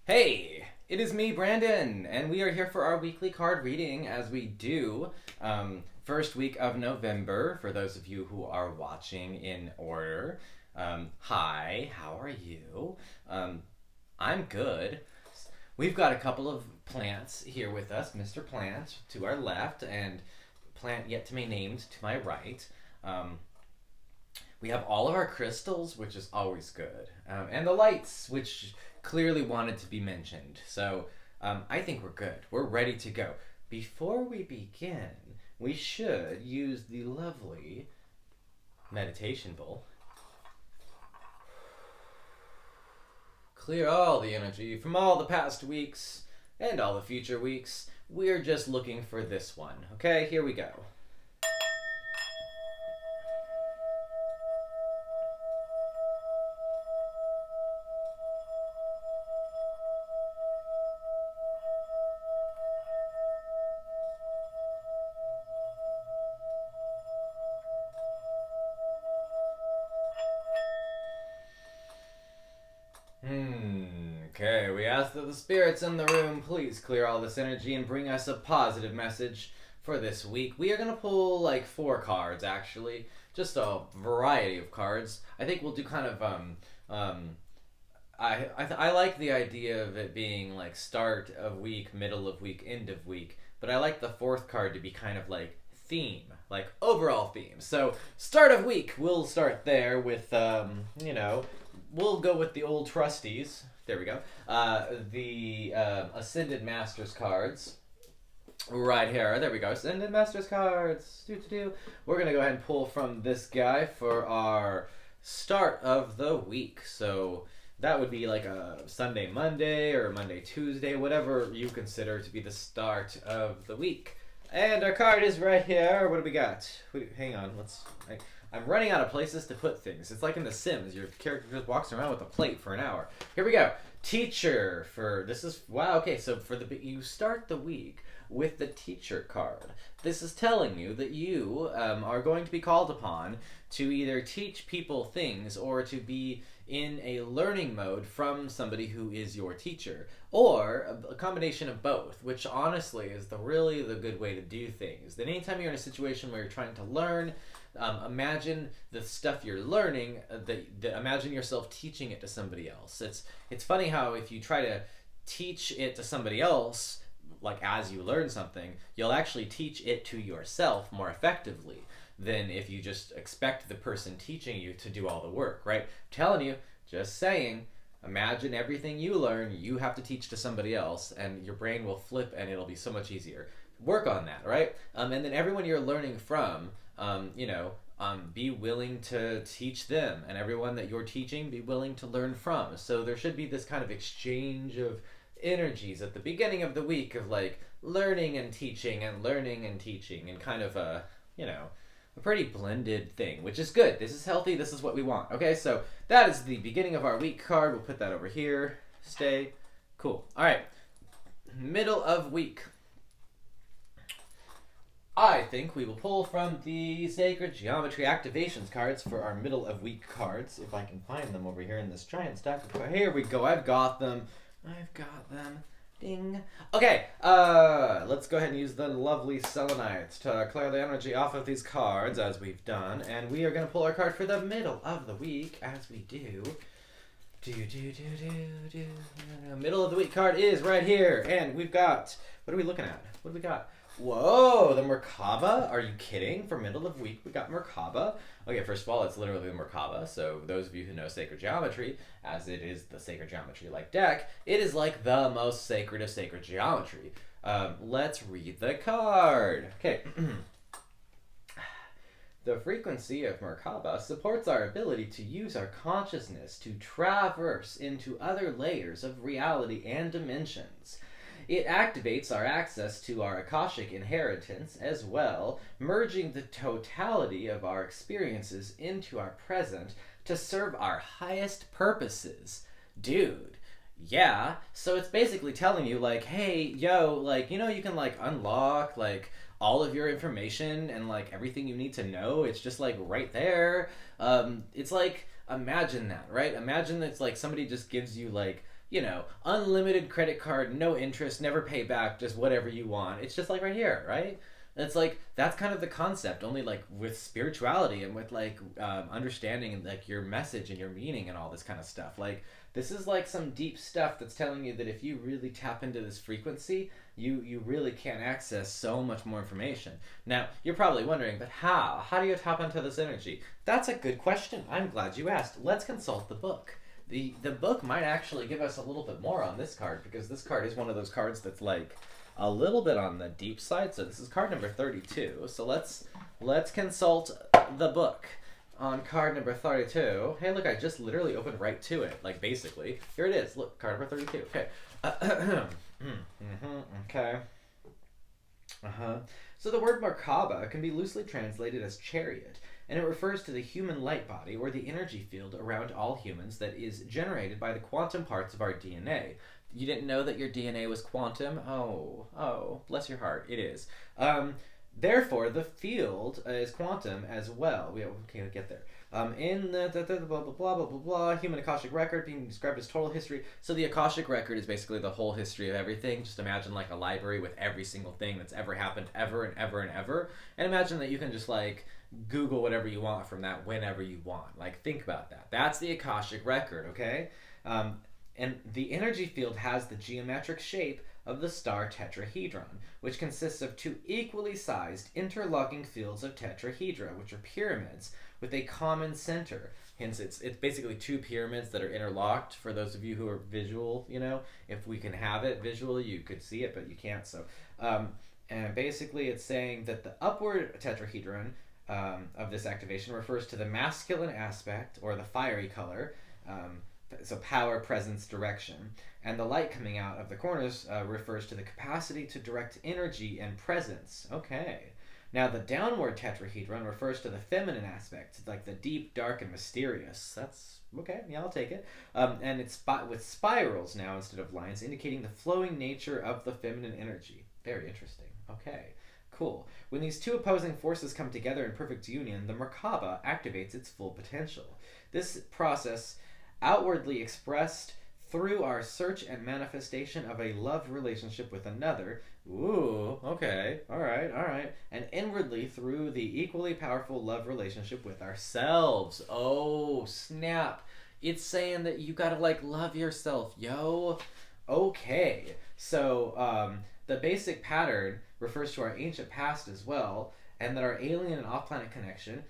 Hey, it is me, Brandon, and we are here for our weekly card reading as we do. First week of November, for those of you who are watching in order. Hi, how are you? Um, I'm good. We've got a couple of plants here with us, Mr. Plant to our left, and plant yet to be named to my right. Um, we have all of our crystals, which is always good, and the lights, which clearly wanted to be mentioned. So I think we're good. We're ready to go. Before we begin, we should use the lovely meditation bowl. Clear all the energy from all the past weeks and all the future weeks. We're just looking for this one. Okay, here we go. Okay, we ask that the spirits in the room please clear all this energy and bring us a positive message for this week. We are going to pull like 4 cards actually, just a variety of cards. I think we'll do kind of I like the idea of it being like start of week, middle of week, end of week, but I like the 4th card to be kind of like theme, like overall theme. So start of week, we'll start there with we'll go with the old trusties. There we go. The Ascended Masters cards. Right here. There we go. Ascended Masters cards. We're going to go ahead and pull from this guy for our start of the week. So that would be like a Sunday, Monday, or Monday, Tuesday, whatever you consider to be the start of the week. And our card is right here. What do we got? Hang on. I'm running out of places to put things. It's like in The Sims. Your character just walks around with a plate for an hour. Here we go. Teacher okay, so you start the week with the teacher card. This is telling you that you are going to be called upon to either teach people things or to be in a learning mode from somebody who is your teacher, or a combination of both, which honestly is really the good way to do things. That anytime you're in a situation where you're trying to learn, imagine the stuff you're learning. Imagine yourself teaching it to somebody else. It's funny how if you try to teach it to somebody else, like as you learn something, you'll actually teach it to yourself more effectively than if you just expect the person teaching you to do all the work, right? I'm telling you, just saying. Imagine everything you learn, you have to teach to somebody else, and your brain will flip, and it'll be so much easier. Work on that, right? And then everyone you're learning from, be willing to teach them, and everyone that you're teaching, be willing to learn from. So there should be this kind of exchange of energies at the beginning of the week of like learning and teaching and kind of a pretty blended thing, which is good. This is healthy. This is what we want. Okay, so that is the beginning of our week card. We'll put that over here. Stay cool. All right, middle of week. I think we will pull from the Sacred Geometry Activations cards for our middle of week cards. If I can find them over here in this giant stack of cards. Here we go. I've got them. Ding. Okay, let's go ahead and use the lovely selenite to clear the energy off of these cards, as we've done. And we are going to pull our card for the middle of the week, as we do. Middle of the week card is right here. And we've got, what are we looking at? What do we got? Whoa, the Merkaba? Are you kidding? For middle of week, we got Merkaba. Okay, first of all, it's literally the Merkaba. So those of you who know Sacred Geometry, as it is the Sacred Geometry-like deck, it is like the most sacred of Sacred Geometry. Let's read the card. Okay. The frequency of Merkaba supports our ability to use our consciousness to traverse into other layers of reality and dimensions. It activates our access to our Akashic inheritance as well, merging the totality of our experiences into our present to serve our highest purposes. Dude, yeah. So it's basically telling you, like, hey, yo, like, you can, like, unlock, like, all of your information and, like, everything you need to know. It's just, like, right there. It's like, imagine that, right? Imagine it's like somebody just gives you, like, unlimited credit card, no interest, never pay back, just whatever you want. It's just like right here, right? It's like that's kind of the concept, only like with spirituality and with like understanding and like your message and your meaning and all this kind of stuff. Like this is like some deep stuff that's telling you that if you really tap into this frequency, you really can access so much more information. Now you're probably wondering, but how? How do you tap into this energy? That's a good question. I'm glad you asked. Let's consult the book. The book might actually give us a little bit more on this card because this card is one of those cards that's like a little bit on the deep side. So this is card number 32. So let's consult the book on card number 32. Hey, look, I just literally opened right to it. Like basically, here it is. Look, card number 32. Okay. Okay. So the word Merkaba can be loosely translated as chariot, and it refers to the human light body or the energy field around all humans that is generated by the quantum parts of our DNA. You didn't know that your DNA was quantum? Oh, bless your heart. It is. Therefore, the field is quantum as well. We can't get there. In the blah, blah, blah, blah, blah, blah, human Akashic record being described as total history. So the Akashic record is basically the whole history of everything. Just imagine like a library with every single thing that's ever happened ever and ever and ever. And imagine that you can just like Google whatever you want from that whenever you want. Like think about that. That's the Akashic record, okay? And the energy field has the geometric shape of the star tetrahedron, which consists of two equally sized interlocking fields of tetrahedra, which are pyramids, with a common center. Hence, it's basically two pyramids that are interlocked. For those of you who are visual, if we can have it visually, you could see it, but you can't. So, and basically, it's saying that the upward tetrahedron of this activation refers to the masculine aspect, or the fiery color, so power, presence, direction. And the light coming out of the corners refers to the capacity to direct energy and presence. Okay. Now the downward tetrahedron refers to the feminine aspect, like the deep, dark, and mysterious. That's okay. Yeah, I'll take it. And it's with spirals now instead of lines, indicating the flowing nature of the feminine energy. Very interesting. Okay. Cool. When these two opposing forces come together in perfect union, the Merkaba activates its full potential. This process, outwardly expressed through our search and manifestation of a love relationship with another, ooh, okay, all right, and inwardly through the equally powerful love relationship with ourselves. Oh, snap. It's saying that you gotta, like, love yourself, yo. Okay, so, the basic pattern refers to our ancient past as well, and that our alien and off-planet connection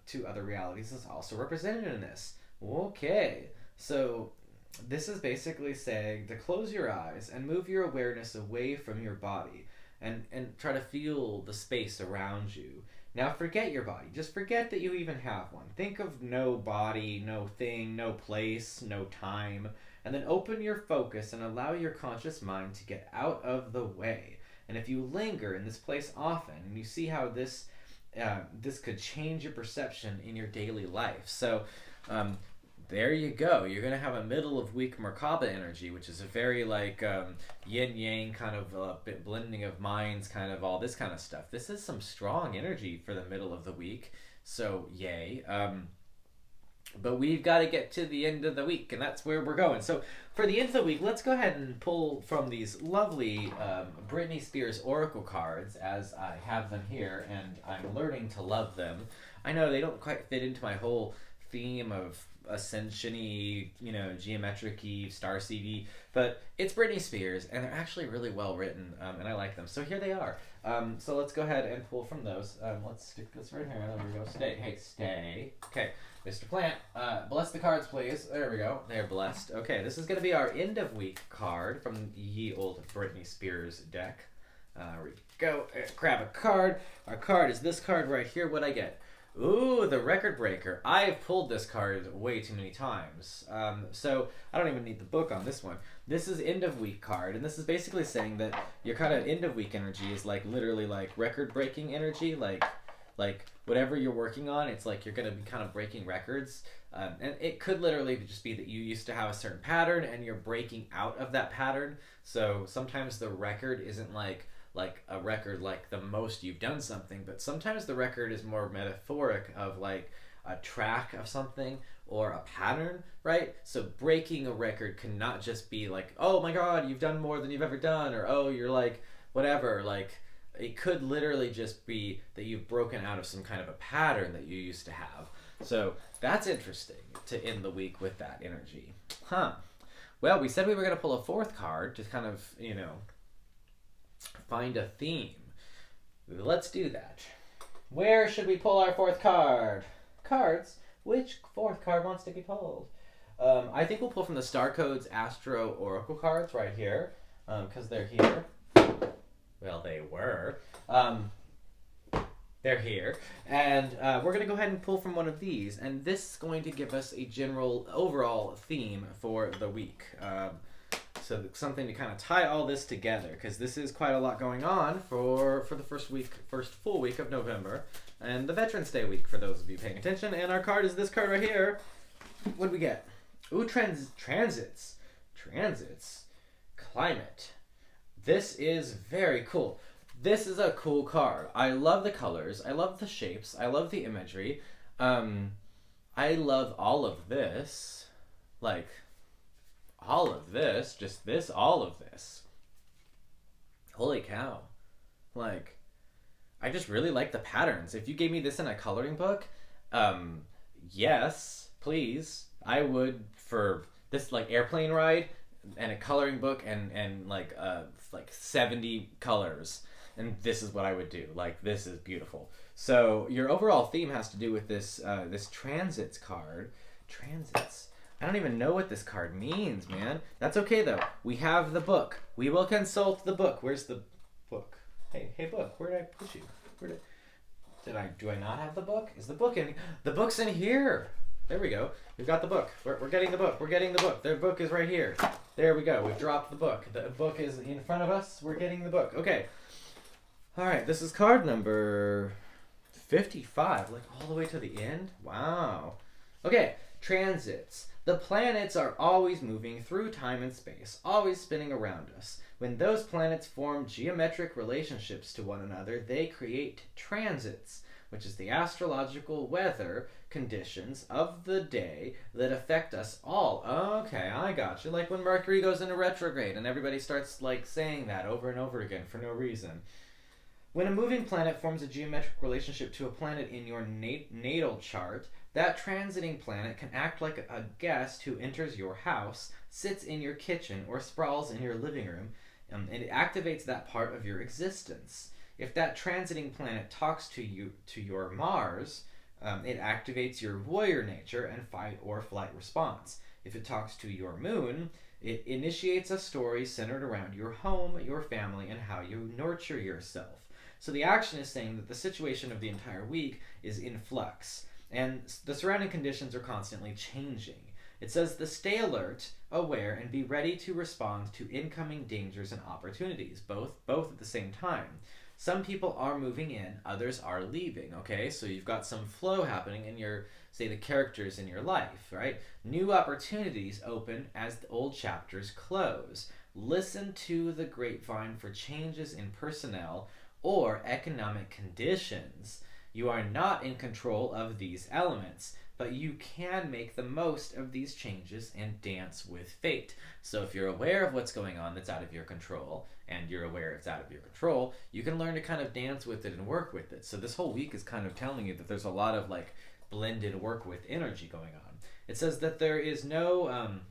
to other realities is also represented in this. Okay, so this is basically saying to close your eyes and move your awareness away from your body and try to feel the space around you. Now forget your body. Just forget that you even have one. Think of no body, no thing, no place, no time, and then open your focus and allow your conscious mind to get out of the way. And if you linger in this place often, and you see how this could change your perception in your daily life. So there you go. You're going to have a middle of week Merkaba energy, which is a very like yin-yang kind of blending of minds, kind of all this kind of stuff. This is some strong energy for the middle of the week. So yay. But we've got to get to the end of the week, and that's where we're going. So for the end of the week, let's go ahead and pull from these lovely Britney Spears Oracle cards, as I have them here, and I'm learning to love them. I know they don't quite fit into my whole theme of ascension-y, geometric-y, star seedy, but it's Britney Spears, and they're actually really well written, and I like them. So here they are. So let's go ahead and pull from those. Let's stick this right here. There we go. Stay. Hey, stay. Okay, Mr. Plant, bless the cards, please. There we go. They're blessed. Okay, this is going to be our end-of-week card from ye old Britney Spears deck. There we go. Grab a card. Our card is this card right here. What'd I get? Ooh, the Record Breaker. I've pulled this card way too many times. So I don't even need the book on this one. This is end of week card, and this is basically saying that your kind of end of week energy is like literally like record breaking energy, like whatever you're working on, it's like you're gonna be kind of breaking records. And it could literally just be that you used to have a certain pattern and you're breaking out of that pattern. So sometimes the record isn't like a record like the most you've done something, but sometimes the record is more metaphoric of like a track of something or a pattern, right? So breaking a record cannot just be like, oh my god, you've done more than you've ever done, or oh, you're like whatever. Like, it could literally just be that you've broken out of some kind of a pattern that you used to have. So that's interesting to end the week with that energy. Well, we said we were going to pull a fourth card to kind of, find a theme. Let's do that. Where should we pull our fourth card? Cards? Which fourth card wants to be pulled? I think we'll pull from the Star Codes Astro Oracle cards right here, because they're here. Well, they were. They're here. And we're going to go ahead and pull from one of these. And this is going to give us a general overall theme for the week. So something to kind of tie all this together, because this is quite a lot going on for the first full week of November, and the Veterans Day week for those of you paying attention. And our card is this card right here. What do we get? Ooh, transits. Climate. This is very cool. This is a cool card. I love the colors. I love the shapes. I love the imagery. I love all of this. Like, all of this, just this, all of this. Holy cow. Like, I just really like the patterns. If you gave me this in a coloring book, yes, please. I would, for this, like, airplane ride and a coloring book and like 70 colors. And this is what I would do. Like, this is beautiful. So your overall theme has to do with this this transits card. Transits. I don't even know what this card means, man. That's okay, though. We have the book. We will consult the book. Where's the book? Hey, book. Where did I put you? Do I not have the book? Is the book in? The book's in here. There we go. We've got the book. We're getting the book. We're getting the book. The book is right here. There we go. We've dropped the book. The book is in front of us. We're getting the book. Okay. All right. This is card number 55. Like, all the way to the end? Wow. Okay. Transits. The planets are always moving through time and space, always spinning around us. When those planets form geometric relationships to one another, they create transits, which is the astrological weather conditions of the day that affect us all. Okay, I got you. Like when Mercury goes into retrograde and everybody starts like saying that over and over again for no reason. When a moving planet forms a geometric relationship to a planet in your natal chart, that transiting planet can act like a guest who enters your house, sits in your kitchen, or sprawls in your living room, and it activates that part of your existence. If that transiting planet talks to your Mars, it activates your warrior nature and fight or flight response. If it talks to your moon, it initiates a story centered around your home, your family, and how you nurture yourself. So the action is saying that the situation of the entire week is in flux, and the surrounding conditions are constantly changing. It says to stay alert, aware, and be ready to respond to incoming dangers and opportunities, both at the same time. Some people are moving in, others are leaving, okay? So you've got some flow happening in your, say, the characters in your life, right? New opportunities open as the old chapters close. Listen to the grapevine for changes in personnel or economic conditions. You are not in control of these elements, but you can make the most of these changes and dance with fate. So if you're aware of what's going on that's out of your control, and you're aware it's out of your control, you can learn to kind of dance with it and work with it. So this whole week is kind of telling you that there's a lot of like blended work with energy going on. It says that there's no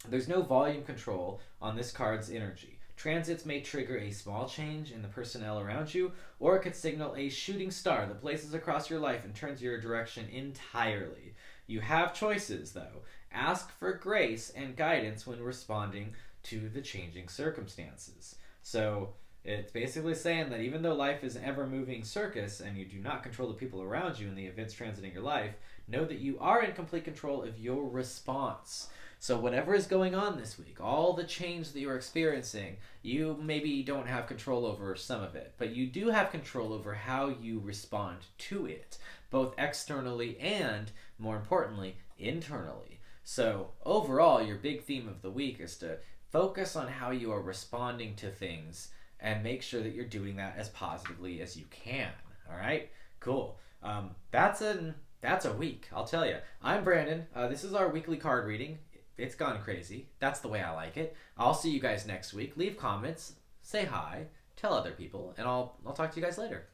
volume control on this card's energy. Transits may trigger a small change in the personnel around you, or it could signal a shooting star that blazes across your life and turns your direction entirely. You have choices, though. Ask for grace and guidance when responding to the changing circumstances. So it's basically saying that even though life is an ever-moving circus and you do not control the people around you and the events transiting your life, know that you are in complete control of your response. So whatever is going on this week, all the change that you're experiencing, you maybe don't have control over some of it, but you do have control over how you respond to it, both externally and, more importantly, internally. So overall, your big theme of the week is to focus on how you are responding to things and make sure that you're doing that as positively as you can. All right? Cool. That's That's a week, I'll tell you. I'm Brandon. This is our weekly card reading. It's gone crazy. That's the way I like it. I'll see you guys next week. Leave comments, say hi, tell other people, and I'll talk to you guys later.